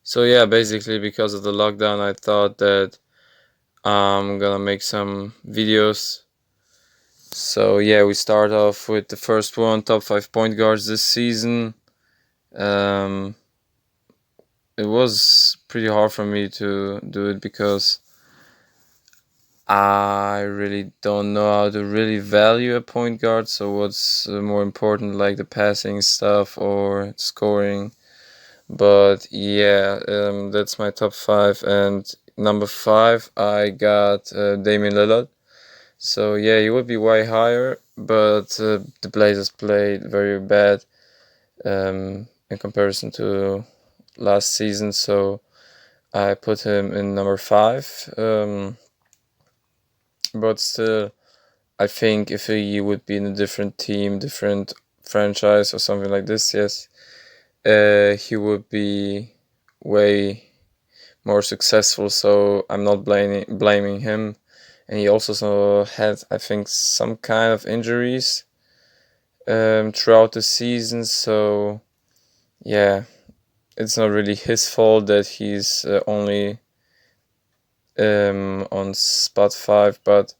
So yeah, basically because of the lockdown, I thought that I'm gonna make some videos. So yeah, we start off with the first one, top 5 point guards this season. Um, it was pretty hard for me to do it because I really don't know how to really value a point guard. So what's more important, like the passing stuff or scoring? But yeah, that's my top five. And number five, I got Damian Lillard. So yeah, he would be way higher, but the Blazers played very bad in comparison to last season. So I put him in number five. But still, I think if he would be in a different team, different franchise, or something like this, yes, he would be way more successful. So I'm not blaming him. And he also had, I think, some kind of injuries throughout the season. So yeah, it's not really his fault that he's only on spot five. But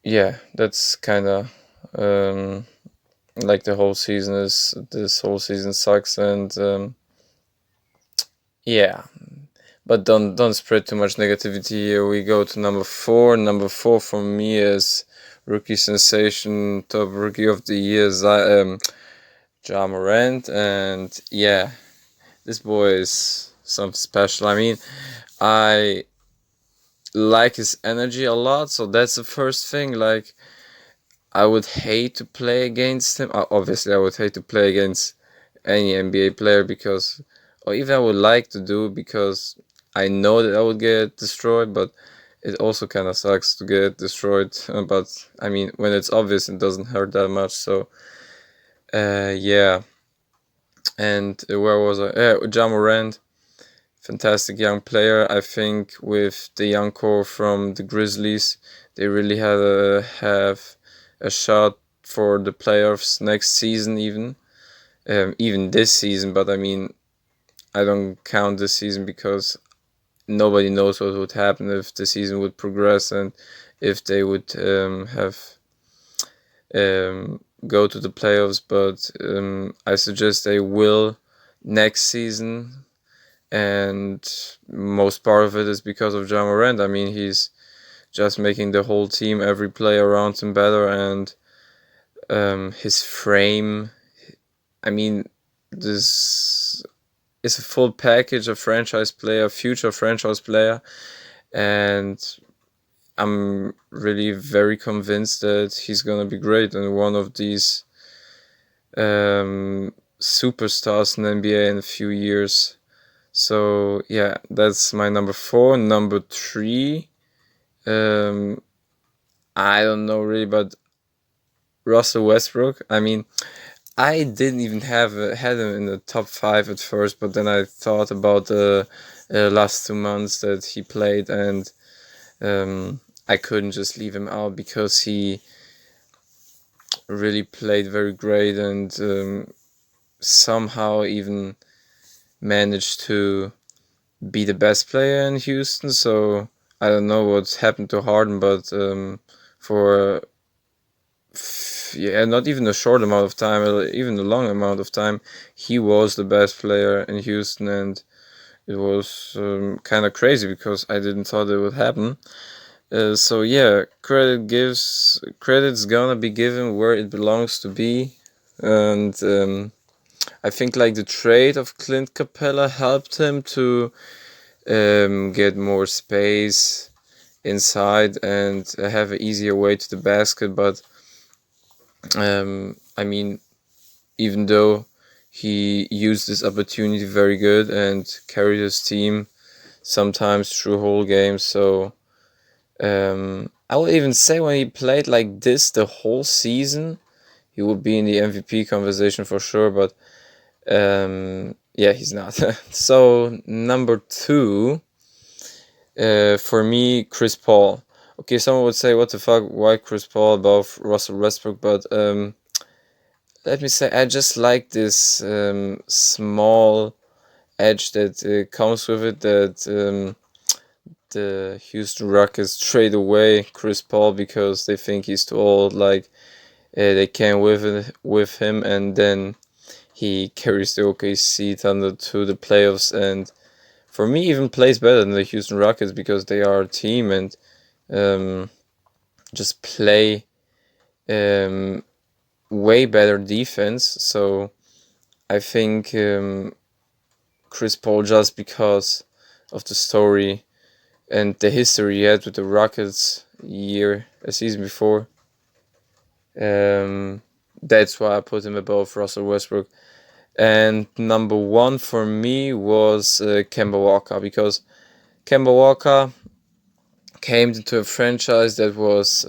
yeah, that's kind of like the whole season is. This whole season sucks, and yeah. But don't spread too much negativity here. We go to number four. Number four for me is rookie sensation, top rookie of the year, Ja Morant, and yeah, this boy is something special. I mean, I like his energy a lot, so that's the first thing. Like, I would hate to play against him. Obviously, I would hate to play against any NBA player because, or even I would like to do because I know that I would get destroyed, but it also kind of sucks to get destroyed. But I mean, when it's obvious, it doesn't hurt that much. So, yeah. And where was I? Yeah, Ja Morant, fantastic young player. I think with the young core from the Grizzlies, they really have a shot for the playoffs next season, even this season. But I mean, I don't count this season because nobody knows what would happen if the season would progress and if they would have go to the playoffs. But I suggest they will next season, and most part of it is because of Ja Morant. I mean, he's just making the whole team, every player around him better, and his frame. I mean, this is a full package of franchise player, future franchise player, and I'm really very convinced that he's gonna be great and one of these superstars in the NBA in a few years. So yeah, that's my number four. Number three, um, I don't know really, but Russell Westbrook. I mean, I didn't even had him in the top five at first, but then I thought about the last 2 months that he played, and I couldn't just leave him out because he really played very great and somehow even managed to be the best player in Houston. So I don't know what's happened to Harden, but for yeah, not even a short amount of time, even a long amount of time, he was the best player in Houston, and it was kind of crazy because I didn't thought it would happen. So yeah, credit's gonna be given where it belongs to be, and I think like the trade of Clint Capella helped him to get more space inside and have an easier way to the basket. But I mean, even though he used this opportunity very good and carried his team sometimes through whole games. So I would even say when he played like this the whole season, he would be in the MVP conversation for sure. But yeah, he's not. So number two, for me, Chris Paul. Okay, someone would say, "What the fuck? Why Chris Paul above Russell Westbrook?" But let me say, I just like this small edge that comes with it, that the Houston Rockets trade away Chris Paul because they think he's too old, like they can't with him, and then he carries the OKC Thunder to the playoffs, and for me even plays better than the Houston Rockets because they are a team and just play way better defense. So I think Chris Paul, just because of the story and the history he had with the Rockets a season before, that's why I put him above Russell Westbrook. And number one for me was Kemba Walker, because Kemba Walker came into a franchise that was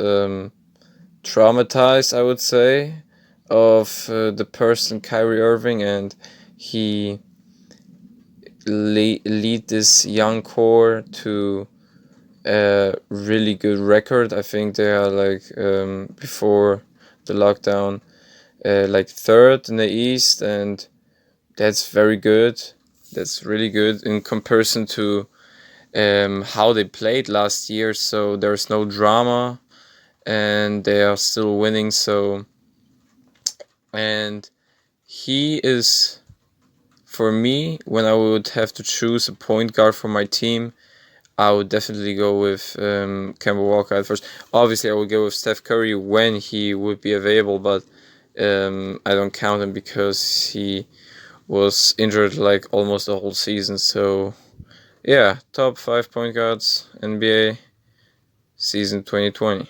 traumatized, I would say, of the person Kyrie Irving, and he lead this young core to a really good record. I think they are like before the lockdown, like third in the East, and that's very good. That's really good in comparison to how they played last year. So there's no drama, and they are still winning. So, and he is, for me, when I would have to choose a point guard for my team, I would definitely go with Kemba Walker at first. Obviously, I would go with Steph Curry when he would be available, but I don't count him because he was injured like almost the whole season. So, yeah, top 5 point guards NBA season 2020.